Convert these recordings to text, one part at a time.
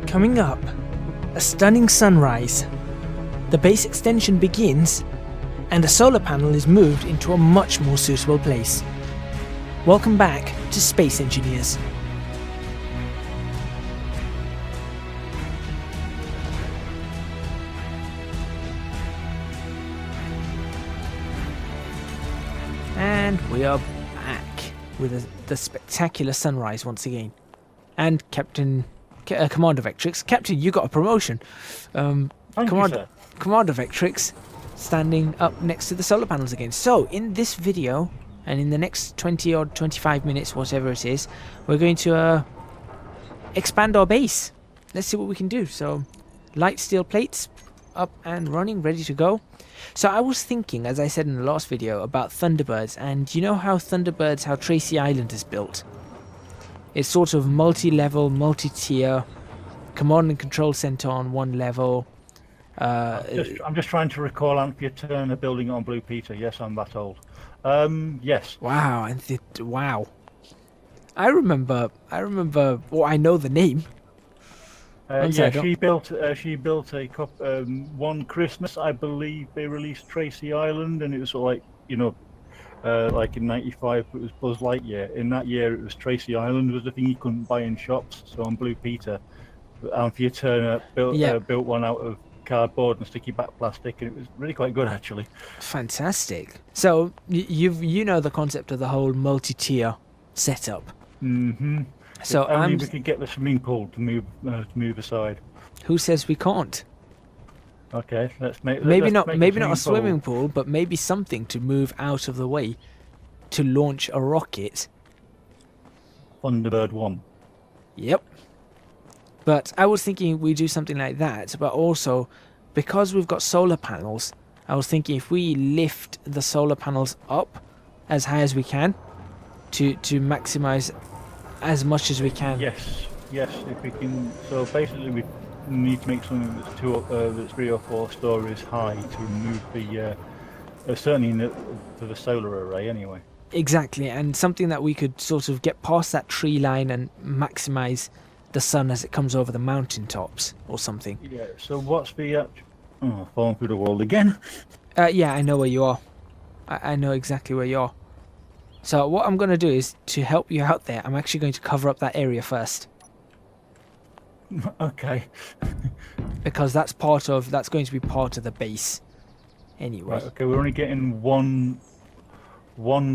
Coming up, a stunning sunrise. The base extension begins, and the solar panel is moved into a much more suitable place. Welcome back to Space Engineers. And we are back with the spectacular sunrise once again. And Commander Vectrix. Captain, you got a promotion. Commander Vectrix standing up next to the solar panels again. So, in this video, and in the next 20 or 25 minutes, whatever it is, we're going to expand our base. Let's see what we can do. So, light steel plates up and running, ready to go. So I was thinking, as I said in the last video, about Thunderbirds, and you know how Thunderbirds, how Tracy Island is built? It's sort of multi-level, multi-tier, command and control center on one level. I'm just trying to recall Anthea Turner building it on Blue Peter. Yes, I'm that old. Yes. Wow, wow. I remember. Well, I know the name. Yeah, she built a one Christmas, I believe they released Tracy Island, and it was like, you know, like in '95 it was Buzz Lightyear. In that year it was Tracy Island was the thing you couldn't buy in shops. So on Blue Peter, Anthea Turner built one out of cardboard and sticky back plastic, and it was really quite good actually. Fantastic. So you know the concept of the whole multi-tier setup. Mm-hmm. So only we could get the swimming pool to move aside. Who says we can't? Okay, maybe not a swimming pool, but maybe something to move out of the way to launch a rocket. Thunderbird 1. Yep. But I was thinking we do something like that, but also because we've got solar panels, I was thinking if we lift the solar panels up as high as we can to maximize as much as we can. Yes, if we can. So basically we need to make something that's 3 or 4 stories high to move the certainly for the solar array anyway. Exactly, and something that we could sort of get past that tree line and maximize the sun as it comes over the mountain tops or something. Yeah, so what's the falling through the wall again? Yeah, I know where you are. I know exactly where you are. So what I'm going to do is, to help you out there, I'm actually going to cover up that area first. Okay. Because that's going to be part of the base anyway. Right, okay, we're only getting one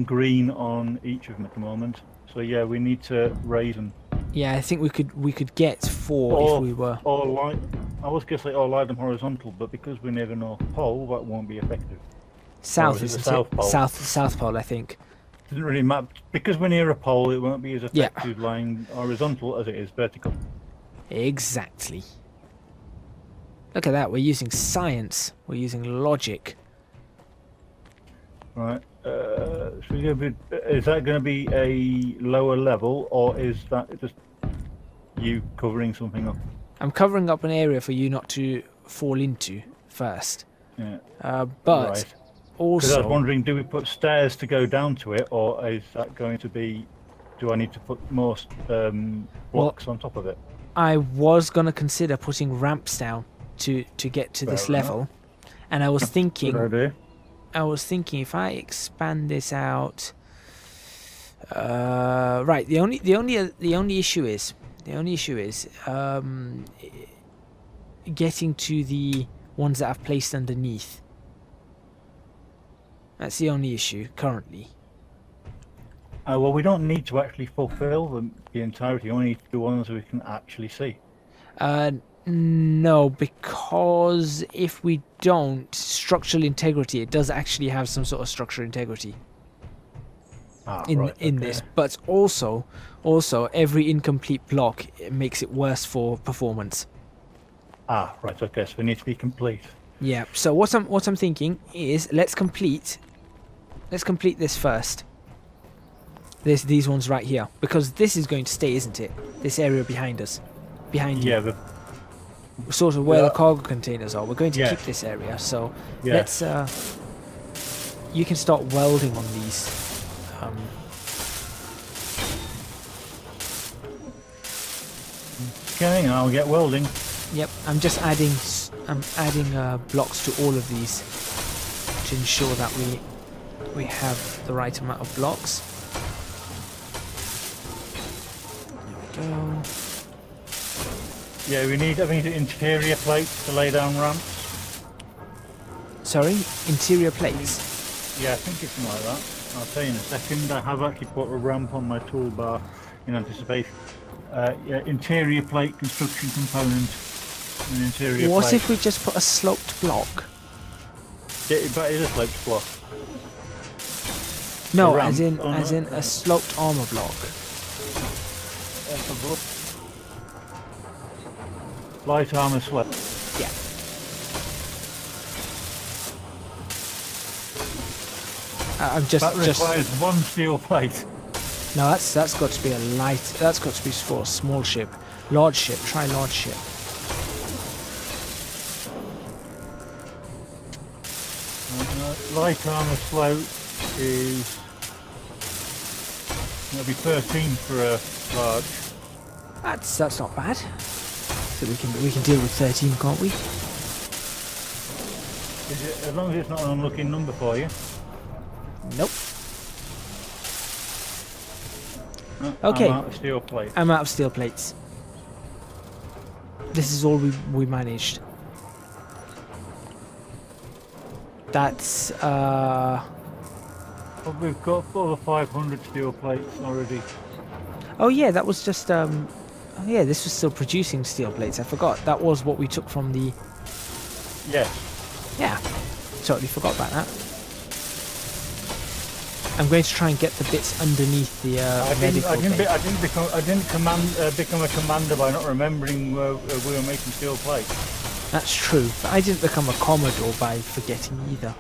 green on each of them at the moment. So yeah, we need to raise them. Yeah, I think we could get 4 if we were. I was going to say light them horizontal, but because we're near the North Pole, that won't be effective. South, isn't it? South Pole. South Pole, I think. Doesn't really matter because we're near a pole. It won't be as effective lying horizontal as it is vertical. Exactly. Look at that. We're using science. We're using logic. Right. So is that going to be a lower level, or is that just you covering something up? I'm covering up an area for you not to fall into first. Yeah. But right. also, because I was wondering, do we put stairs to go down to it, or is that going to be? Do I need to put more blocks on top of it? I was gonna consider putting ramps down to get to this level, and I was thinking. Good idea. I was thinking if I expand this out. Right. The only issue is getting to the ones that I've placed underneath. That's the only issue currently. Well, we don't need to actually fulfill the entirety. We only need to do ones we can actually see. No, because if we don't, structural integrity, it does actually have some sort of structural integrity in this. But also every incomplete block, it makes it worse for performance. Right. Okay. So we need to be complete. Yeah. So what I'm thinking is let's complete this first. These ones right here, because this is going to stay, isn't it? This area behind us, behind you. Yeah. Sort of where the cargo containers are. We're going to keep this area. So let's. You can start welding on these. Okay, I'll get welding. Yep, I'm just adding. I'm adding blocks to all of these to ensure that we have the right amount of blocks. There we go. Yeah, we need an interior plate to lay down ramps. Sorry, interior plates. Yeah, I think it's something like that. I'll tell you in a second. I have actually put a ramp on my toolbar in anticipation. Yeah, interior plate construction component. An interior What plate. if we just put a sloped block? Yeah, but it is a sloped block. No, ramp. as in Oh, as no. in a sloped armor block. That's a block. Light armor slab. Yeah. I'm just That requires one steel plate. no. That's got to be a light. That's got to be for a small ship. Large ship. Try large ship. Light armor slope is it'll be 13 for a large. That's not bad. So we can deal with 13, can't we? Is it, as long as it's not an unlucky number for you. Nope. I'm Okay. out of steel plate. I'm out of steel plates. This is all we managed. That's But we've got over 500 steel plates already. oh yeah, that was just oh yeah, this was still producing steel plates. I forgot. That was what we took from the Yes. yeah. Totally forgot about that. I'm going to try and get the bits underneath the medical bay. I didn't become a commander by not remembering we were making steel plates. That's true, but I didn't become a commodore by forgetting either.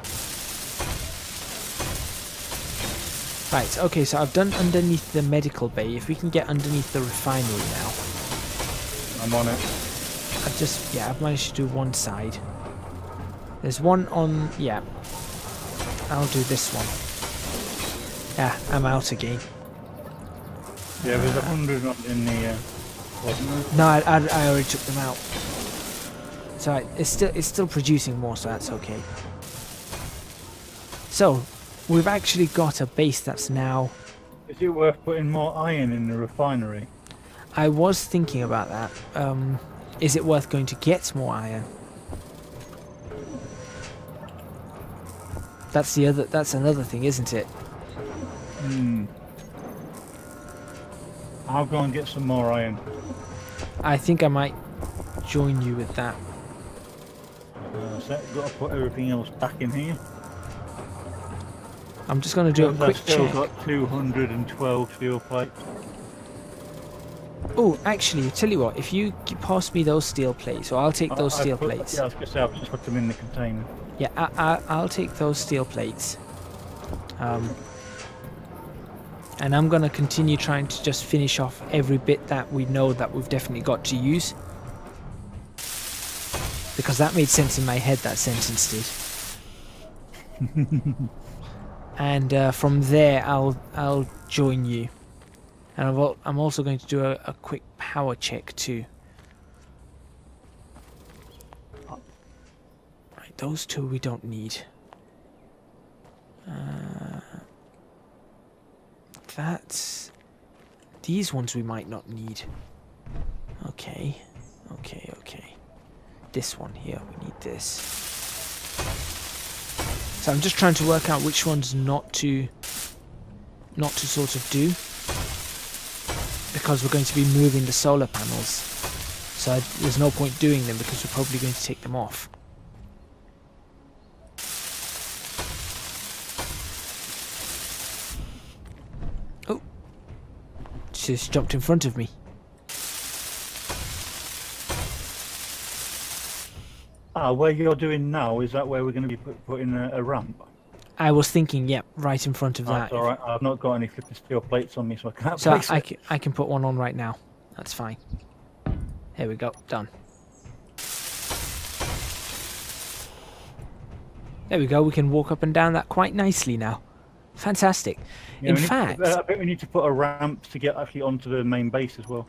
Right, okay, so I've done underneath the medical bay. If we can get underneath the refinery now. I'm on it. I've managed to do one side. There's one on, yeah. I'll do this one. Yeah, I'm out again. Yeah, there's 100 in the. Wasn't there? No, I already took them out. So it's still producing more, so that's okay. So we've actually got a base that's now. Is it worth putting more iron in the refinery? I was thinking about that. Is it worth going to get more iron? That's another thing, isn't it? I'll go and get some more iron. I think I might join you with that. So got to put everything else back in here. I'm just going to do a quick I've still check. got 212 steel plates. Oh, actually, tell you what, if you pass me those steel plates, or I'll take those steel plates. Yeah, I was going to say, I've just put them in the container. Yeah, I'll take those steel plates. And I'm going to continue trying to just finish off every bit that we know that we've definitely got to use. Because that made sense in my head, that sentence did. And from there, I'll join you. And I'm also going to do a quick power check too. Right, those two we don't need. These ones we might not need. Okay. This one here, we need this. So I'm just trying to work out which ones not to sort of do. Because we're going to be moving the solar panels. So there's no point doing them because we're probably going to take them off. Oh. She just jumped in front of me. Where you're doing now, is that where we're going to be putting a ramp? I was thinking, yep, right in front of that. That's alright, I've not got any flipping steel plates on me, so I can't So place it. I can put one on right now. That's fine. Here we go, done. There we go, we can walk up and down that quite nicely now. Fantastic. Yeah, In fact, I think we need to put a ramp to get actually onto the main base as well.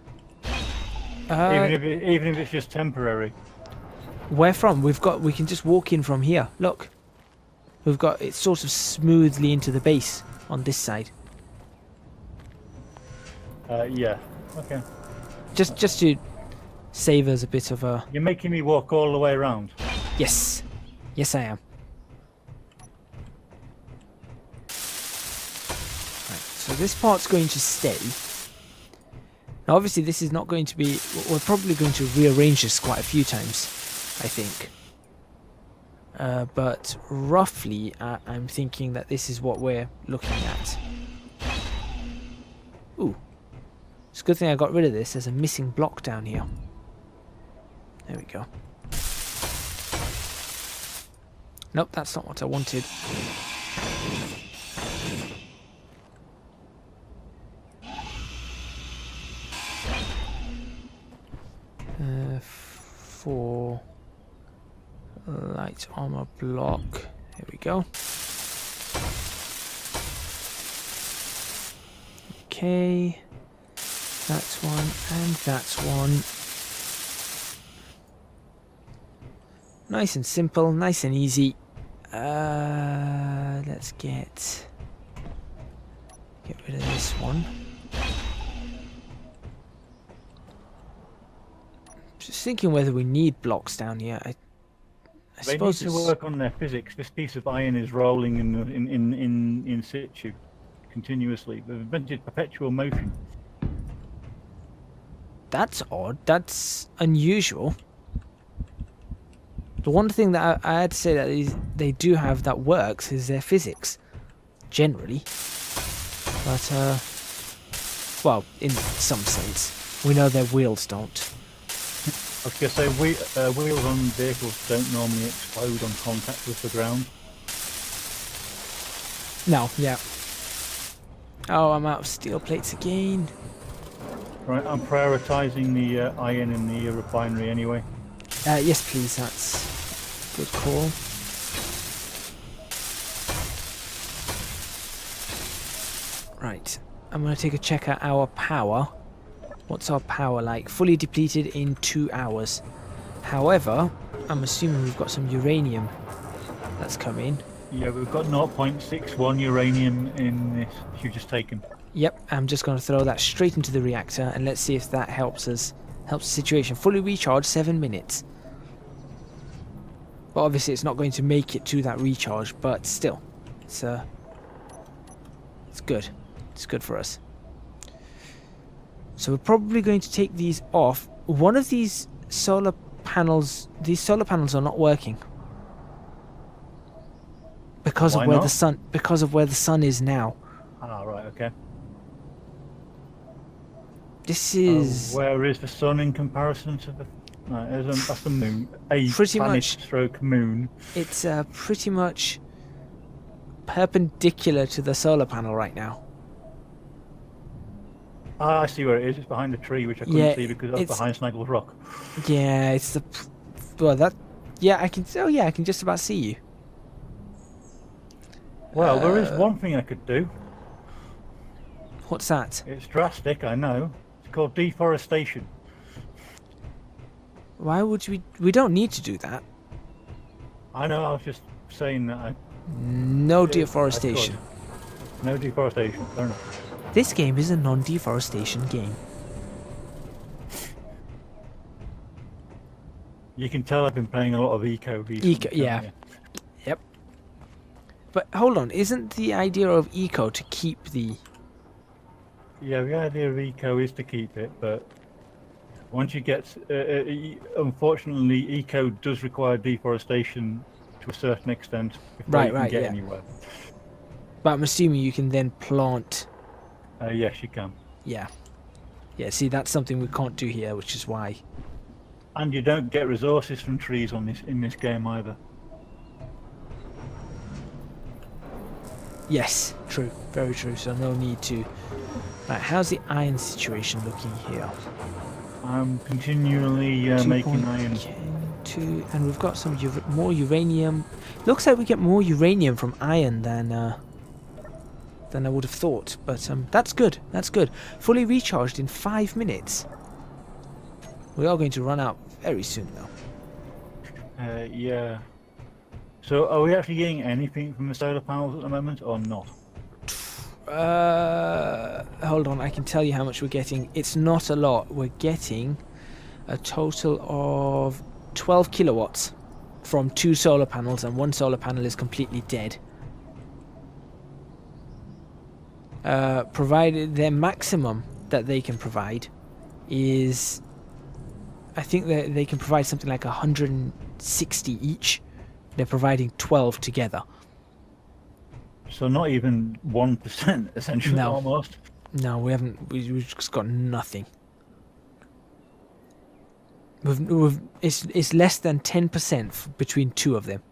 Even if it's just temporary. Where from? We can just walk in from here. Look. We've got it sort of smoothly into the base on this side. Yeah. Okay. Just to save us a bit of a... You're making me walk all the way around. Yes. Yes, I am. Right, so this part's going to stay. Now, obviously, this is not going to be... We're probably going to rearrange this quite a few times, I think. But roughly, I'm thinking that this is what we're looking at. Ooh. It's a good thing I got rid of this. There's a missing block down here. There we go. Nope, that's not what I wanted. For light armor block. Here we go. Okay. That's one, and that's one. Nice and simple, nice and easy. Let's get rid of this one. Just thinking whether we need blocks down here. I they suppose need to work on their physics. This piece of iron is rolling in situ continuously. They've invented perpetual motion. That's odd. That's unusual. The one thing that I had to say that they do have that works is their physics, generally. But, well, in some sense. We know their wheels don't. I was going to say, wheels on vehicles don't normally explode on contact with the ground. No, yeah. Oh, I'm out of steel plates again. Right, I'm prioritising the iron in the refinery anyway. Yes, please, that's a good call. Right, I'm going to take a check at our power. What's our power like? Fully depleted in 2 hours. However, I'm assuming we've got some uranium that's come in. Yeah, we've got 0.61 uranium in this you've just taken. Yep, I'm just going to throw that straight into the reactor and let's see if that helps the situation. Fully recharged, 7 minutes. But obviously it's not going to make it to that recharge, but still, it's good. It's good for us. So we're probably going to take these off. One of these solar panels are not working. Because of where the sun is now. Ah, right, okay. This is where is the sun in comparison to the? No, that's the moon. A pretty planet much stroke moon. It's pretty much perpendicular to the solar panel right now. Ah, I see where it is. It's behind the tree, which I couldn't see because that's behind Snaggle's Rock. Yeah, it's the. Well, that. Yeah, I can. Oh, yeah, I can just about see you. Well, there is one thing I could do. What's that? It's drastic, I know. It's called deforestation. Why would we? We don't need to do that. I know. I was just saying that. No deforestation. No deforestation. Fair enough. This game is a non-deforestation game. You can tell I've been playing a lot of Eco recently. Eco, yeah. Yep. But hold on, isn't the idea of Eco to keep the... Yeah, the idea of Eco is to keep it, but once you get... unfortunately, Eco does require deforestation to a certain extent before you can get anywhere. But I'm assuming you can then plant... yes, you can. Yeah. Yeah, see, that's something we can't do here, which is why. And you don't get resources from trees in this game either. Yes, true. Very true. So no need to... Right, how's the iron situation looking here? I'm continually making iron. 2, and we've got some more uranium. Looks like we get more uranium from iron than I would have thought. But that's good. That's good. Fully recharged in 5 minutes. We are going to run out very soon, though. Yeah. So, are we actually getting anything from the solar panels at the moment, or not? Hold on, I can tell you how much we're getting. It's not a lot. We're getting a total of 12 kilowatts from 2 solar panels, and 1 solar panel is completely dead. Provided their maximum that they can provide is, I think that they can provide something like 160 each. They're providing 12 together. So not even 1%, essentially, no. Almost. No, we haven't. We've just got nothing. It's less than 10% between 2 of them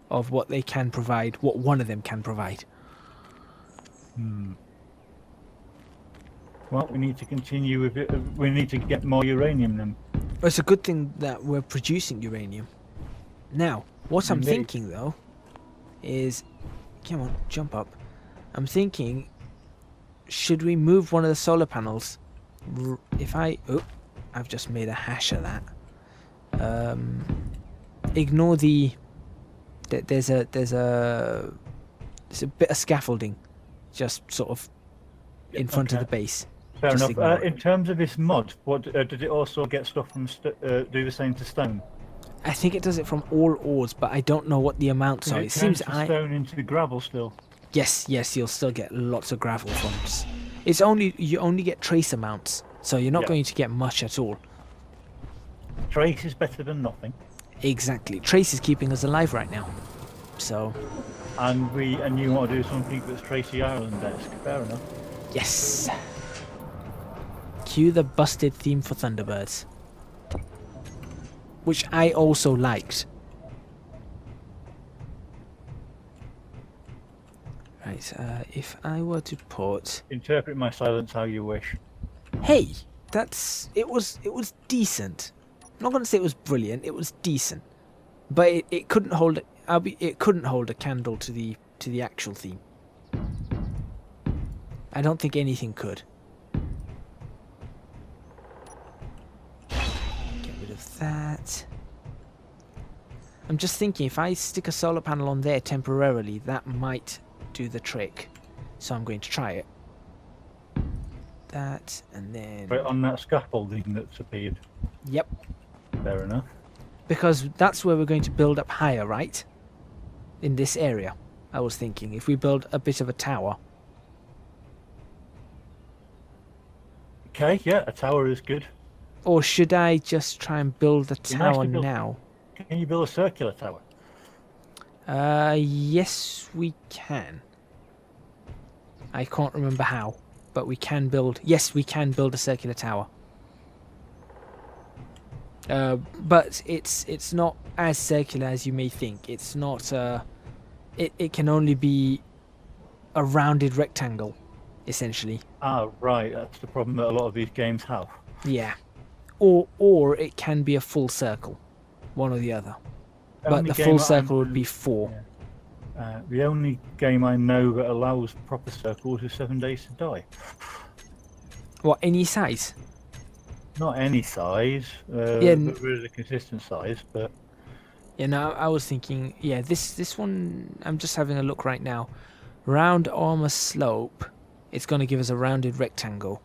of what they can provide, what one of them can provide. Well, we need to continue with it. We need to get more uranium then. It's a good thing that we're producing uranium. Now, what I'm thinking though is, come on, jump up. I'm thinking, should we move one of the solar panels? If I've just made a hash of that. Ignore there's a bit of scaffolding, just sort of in front of the base. Fair enough. In terms of this mod, what did it also get stuff from? Do the same to stone? I think it does it from all ores, but I don't know what the amounts are. It seems stone into gravel still. Yes, you'll still get lots of gravel from. You only get trace amounts, so you're not going to get much at all. Trace is better than nothing. Exactly. Trace is keeping us alive right now. So. And you want to do something that's Tracy Island-esque. Fair enough. Yes. Cue the busted theme for Thunderbirds, which I also liked. Right. If I were to put. Interpret my silence how you wish. Hey, it was decent. I'm not going to say it was brilliant. It was decent, but it couldn't hold. It couldn't hold a candle to the actual theme. I don't think anything could. Get rid of that. I'm just thinking, if I stick a solar panel on there temporarily, that might do the trick. So I'm going to try it. That, and then... Right on that scaffolding that's appeared. Yep. Fair enough. Because that's where we're going to build up higher, right? In this area, I was thinking. If we build a bit of a tower. Okay, yeah, a tower is good. Or should I just try and build the tower now? Can you build a circular tower? Yes, we can. I can't remember how, but we can build... Yes, we can build a circular tower. But it's not as circular as you may think. It's not... It can only be a rounded rectangle, essentially. Ah, right. That's the problem that a lot of these games have. Yeah. Or it can be a full circle. One or the other. But the full circle would be 4. Yeah. The only game I know that allows proper circles is 7 Days to Die. What, any size? Not any size. There is a consistent size, but... Yeah, no, I was thinking... Yeah, this one... I'm just having a look right now. Round armor slope. It's going to give us a rounded rectangle.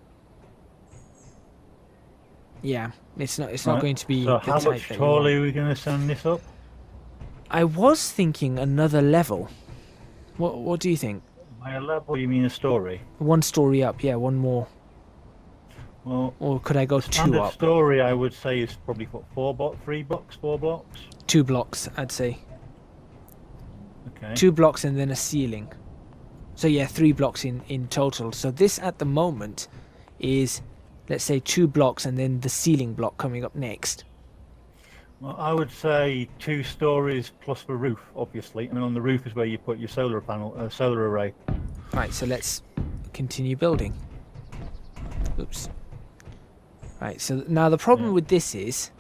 Yeah, it's not going to be... So how much taller are we going to send this up? I was thinking another level. What do you think? By a level, you mean a story? 1 story up, yeah, 1 more. Well, or could I go 2 up? Story, I would say, is probably what, 3 blocks, 4 blocks? 2 blocks, I'd say. Okay. 2 blocks and then a ceiling. So yeah, 3 blocks in total. So this at the moment is, let's say, 2 blocks and then the ceiling block coming up next. Well, I would say 2 stories plus the roof, obviously. I mean, on the roof is where you put your solar panel, solar array. Right, so let's continue building. Oops. Right, so now the problem with this is...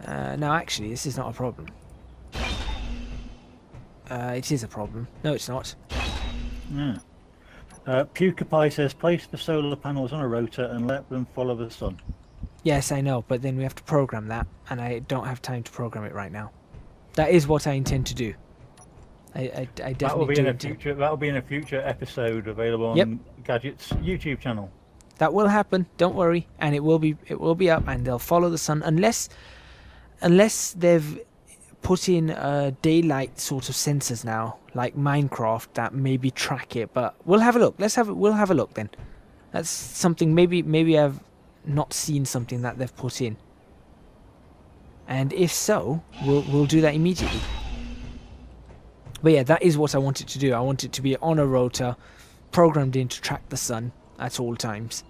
no, actually, this is not a problem. It is a problem. No, it's not. Yeah. PewDiePie says, place the solar panels on a rotor and let them follow the sun. Yes, I know, but then we have to program that, and I don't have time to program it right now. That is what I intend to do. I definitely do intend. That will be in a future episode available on Gadget's YouTube channel. That will happen. Don't worry, and it will be up, and they'll follow the sun unless they've put in daylight sort of sensors now, like Minecraft, that maybe track it. But we'll have a look. We'll have a look then. That's something. Maybe I've not seen something that they've put in, and if so, we'll do that immediately. But yeah, that is what I want it to do. I want it to be on a rotor, programmed in to track the sun at all times.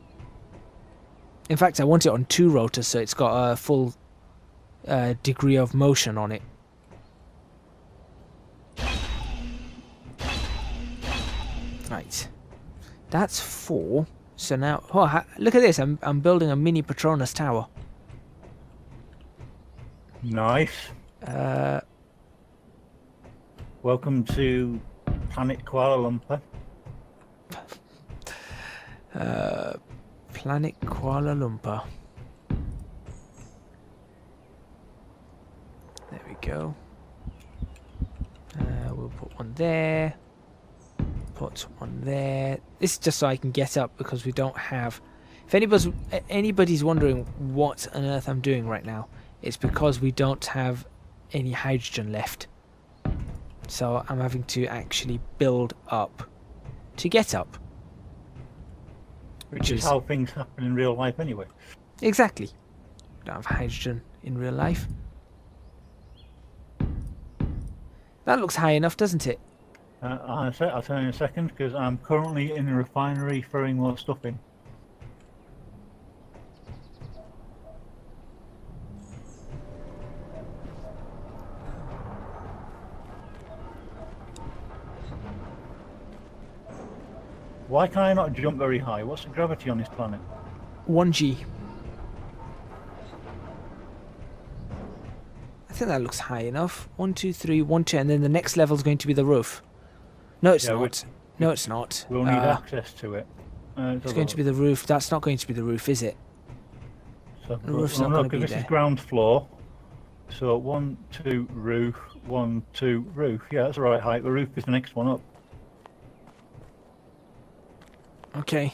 In fact, I want it on 2 rotors, so it's got a full degree of motion on it. Right, that's 4. So now, look at this! I'm building a mini Patronus tower. Nice. Welcome to Planet Kuala Lumpur. Planet Kuala Lumpur. There we go. We'll put one there. Put one there. This is just so I can get up, because we don't have... If anybody's wondering what on earth I'm doing right now, it's because we don't have any hydrogen left. So I'm having to actually build up to get up. Which is how things happen in real life anyway. Exactly. Don't have hydrogen in real life. That looks high enough, doesn't it? I'll tell you in a second, because I'm currently in the refinery throwing more stuff in. Why can I not jump very high? What's the gravity on this planet? 1G. I think that looks high enough. 1, 2, 3, 1, 2, and then the next level is going to be the roof. No, it's not. No, it's not. We'll need access to it. It's going to be the roof. That's not going to be the roof, is it? So, the roof's not going to be there. This is ground floor. So 1, 2, roof. 1, 2, roof. Yeah, that's the right height. The roof is the next one up. Okay.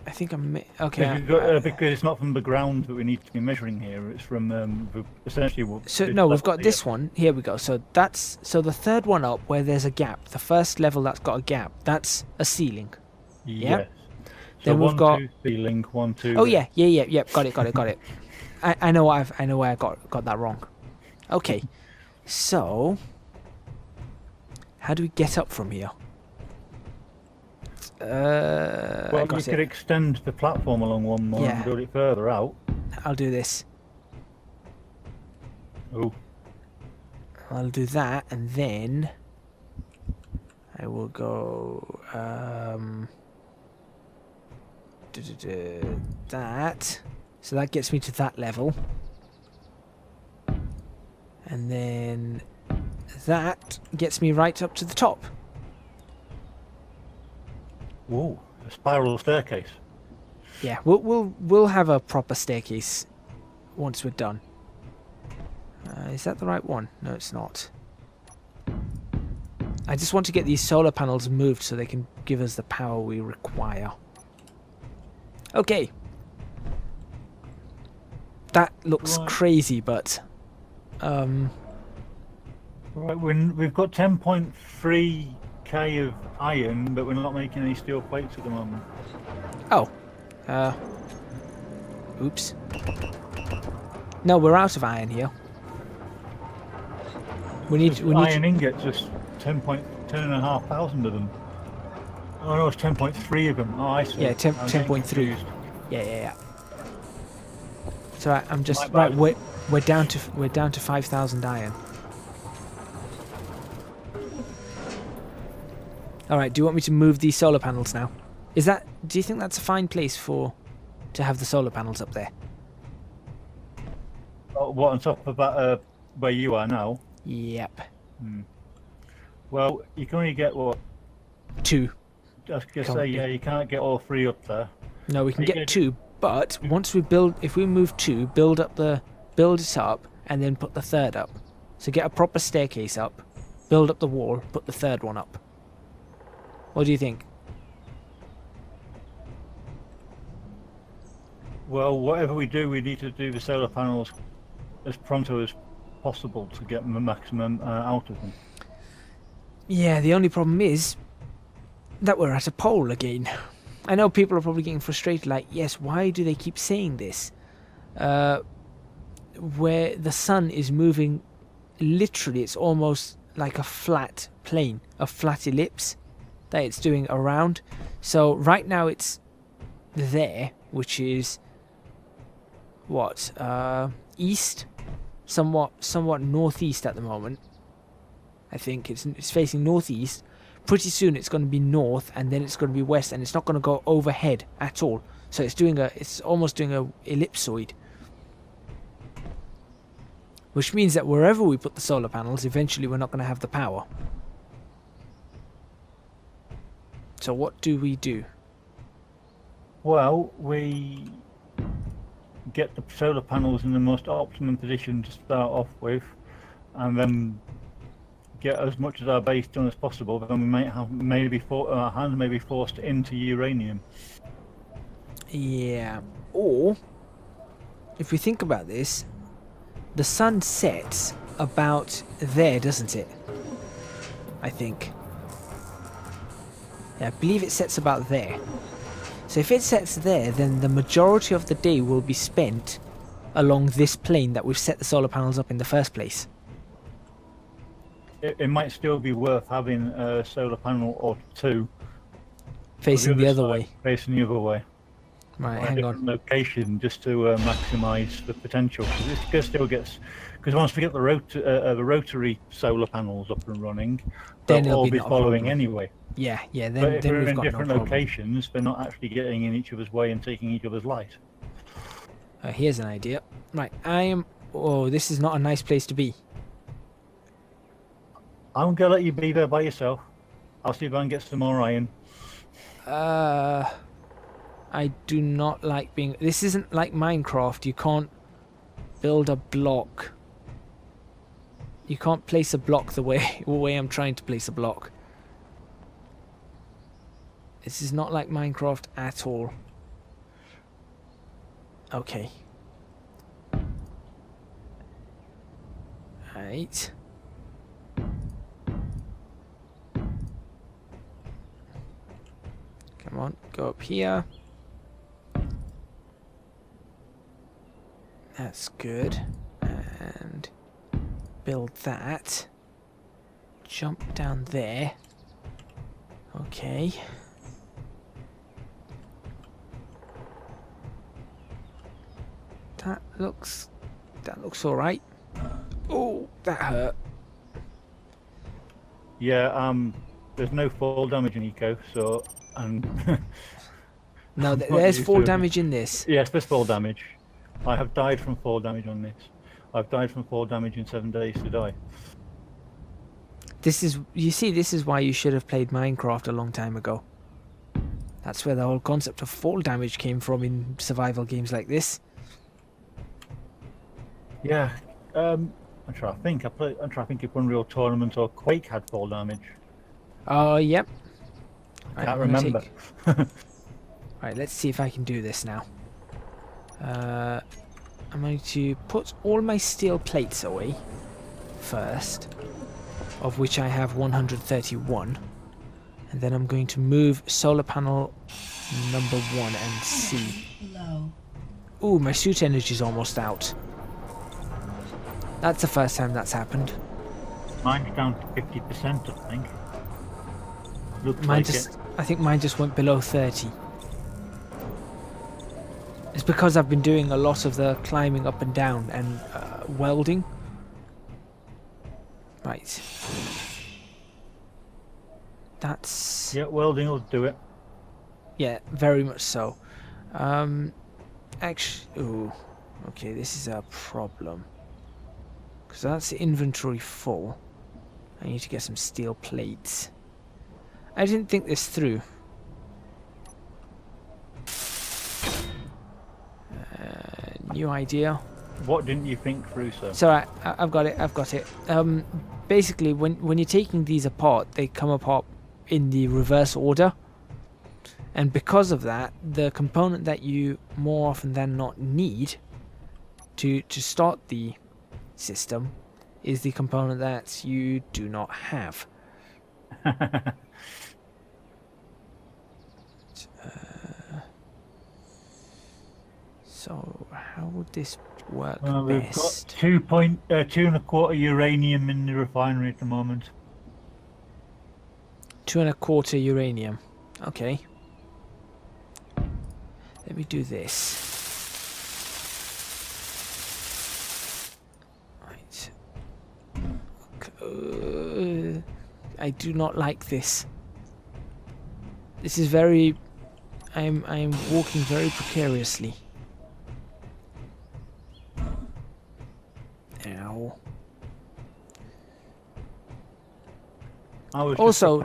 I think I'm... Okay. Because it's not from the ground that we need to be measuring here. It's from essentially... So, no, we've got this one. Here we go. So that's... So the third one up where there's a gap. The first level that's got a gap. That's a ceiling. Yes. So then we've got... 2, ceiling, 1, 2... Oh, yeah. Got it. I know why I got that wrong. Okay. So... How do we get up from here? Well, you could extend the platform along one more and build it further out. I'll do this. Oh. I'll do that, and then I will go that. So that gets me to that level, and then that gets me right up to the top. Whoa, a spiral staircase. Yeah, we'll have a proper staircase once we're done. Is that the right one? No, it's not. I just want to get these solar panels moved so they can give us the power we require. Okay. That looks crazy, but... Right, we've got 10.3k of iron, but we're not making any steel plates at the moment. Oh. Oops. No, we're out of iron here. We need iron ingots, just 10,500 of them. Oh no, it's 10.3 of them. Oh, I see. Yeah, 10.3. Yeah. So I'm just right. We're down to 5,000 iron. All right. Do you want me to move these solar panels now? Do you think that's a fine place to have the solar panels up there? Oh, what, on top of that, where you are now? Yep. Well, you can only get what? 2. I was gonna say, yeah, you can't get all 3 up there. No, we can get 2, But once we build, if we move 2, build it up, and then put the third up. So get a proper staircase up, build up the wall, put the third one up. What do you think? Well, whatever we do, we need to do the solar panels as pronto as possible to get the maximum out of them. Yeah, the only problem is that we're at a pole again. I know people are probably getting frustrated, like, yes, why do they keep saying this? Where the sun is moving, literally, it's almost like a flat plane, a flat ellipse that it's doing around. So right now it's there, which is what, east, somewhat northeast at the moment. I think it's facing northeast. Pretty soon it's going to be north, and then it's going to be west, and it's not going to go overhead at all. So it's almost doing a ellipsoid, which means that wherever we put the solar panels, eventually we're not going to have the power. So what do we do? Well, we get the solar panels in the most optimum position to start off with, and then get as much of our base done as possible. Then we might have our hands may be forced into uranium. Yeah. Or if we think about this, the sun sets about there, doesn't it? I think. Yeah, I believe it sets about there. So if it sets there, then the majority of the day will be spent along this plane that we've set the solar panels up in the first place. It might still be worth having a solar panel or 2 facing the other way. Facing the other way. Right, or hang a different on. location, just to maximise the potential. Because once we get the rotary solar panels up and running, Then they'll it'll all be be not a following problem. anyway. Yeah, But then if we're we've in got different no problem. locations, they're not actually getting in each other's way and taking each other's light. Here's an idea. Right, oh, this is not a nice place to be. I'm gonna let you be there by yourself. I'll see if I can get some more iron. I do not like being... This isn't like Minecraft. You can't build a block. You can't place a block the way I'm trying to place a block. This is not like Minecraft at all. Okay. Right. Come on, go up here. That's good. And build that. Jump down there. Okay. That looks all right. Oh, that hurt. Yeah, there's no fall damage in eco, so No, I'm not there's used fall to it. damage in this. Yes, there's fall damage. I have died from fall damage on this. I've died from fall damage in 7 days to die. This is why you should have played Minecraft a long time ago. That's where the whole concept of fall damage came from in survival games like this. Yeah, I'm trying to think. I'm trying to think if Unreal Tournament or Quake had fall damage. Oh, yep. Right, Can't I'm gonna remember. Right, let's see if I can do this now. I'm going to put all my steel plates away first, of which I have 131. And then I'm going to move solar panel number 1 and see. Ooh, my suit energy is almost out. That's the first time that's happened. Mine's down to 50%, I think. Looks Mine like just, it. I think mine just went below 30. It's because I've been doing a lot of the climbing up and down and welding. Right. That's... Yeah, welding will do it. Yeah, very much so. Actually... Ooh. Okay, this is a problem. Because that's the inventory full. I need to get some steel plates. I didn't think this through. new idea. What didn't you think through, sir? So I've got it. I've got it. Basically, when you're taking these apart, they come apart in the reverse order, and because of that, the component that you more often than not need to start the system is the component that you do not have. So how would this work Well, we've got best? 2.25 uranium in the refinery at the moment. 2.25 uranium. Okay. Let me do this. Right. I do not like this. This is very... I'm walking very precariously. Ow. Also,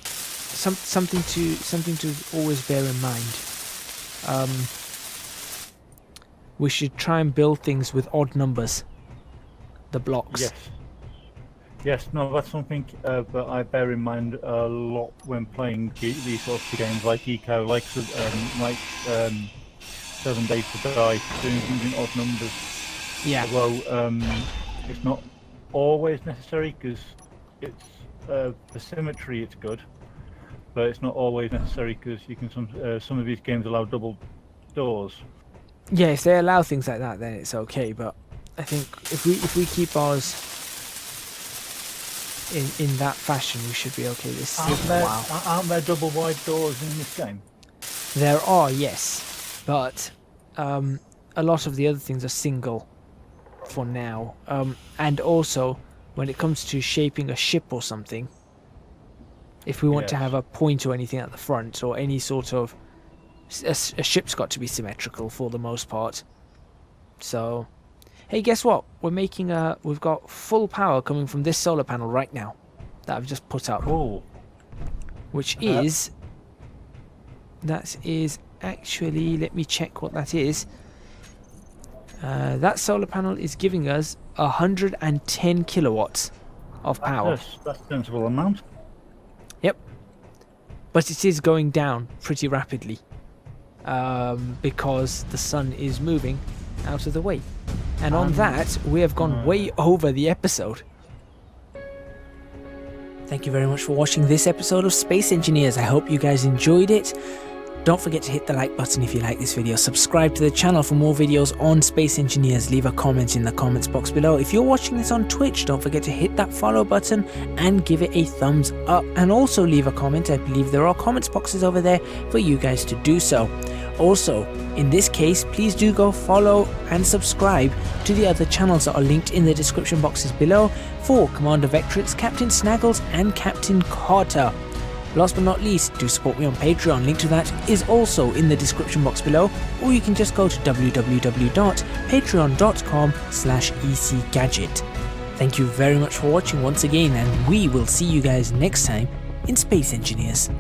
something to always bear in mind. We should try and build things with odd numbers. The blocks. Yes. Yes, no, that's something that I bear in mind a lot when playing these sorts of games like Eco, like 7 Days to Die, doing things in odd numbers. Yeah. Although it's not always necessary, because it's for symmetry it's good, but it's not always necessary because you can some of these games allow double doors. Yeah, if they allow things like that, then it's okay. But I think if we keep ours in that fashion, we should be okay. This Aren't there double wide doors in this game? There are, yes, but a lot of the other things are single for now. And also, when it comes to shaping a ship or something, if we want to have a point or anything at the front or any sort of... A ship's got to be symmetrical for the most part. So, hey, guess what? We're making we've got full power coming from this solar panel right now that I've just put up. Cool. Which is... That is actually... Let me check what that is. That solar panel is giving us 110 kilowatts of power. That's a sensible amount. Yep. But it is going down pretty rapidly. Because the sun is moving out of the way. And on that, we have gone way over the episode. Thank you very much for watching this episode of Space Engineers. I hope you guys enjoyed it. Don't forget to hit the like button if you like this video. Subscribe to the channel for more videos on Space Engineers. Leave a comment in the comments box below. If you're watching this on Twitch, don't forget to hit that follow button and give it a thumbs up. And also leave a comment. I believe there are comments boxes over there for you guys to do so. Also, in this case, please do go follow and subscribe to the other channels that are linked in the description boxes below for Commander Vectrix, Captain Snaggles and Captain Carter. Last but not least, do support me on Patreon. Link to that is also in the description box below, or you can just go to www.patreon.com/ecgadget. Thank you very much for watching once again, and we will see you guys next time in Space Engineers.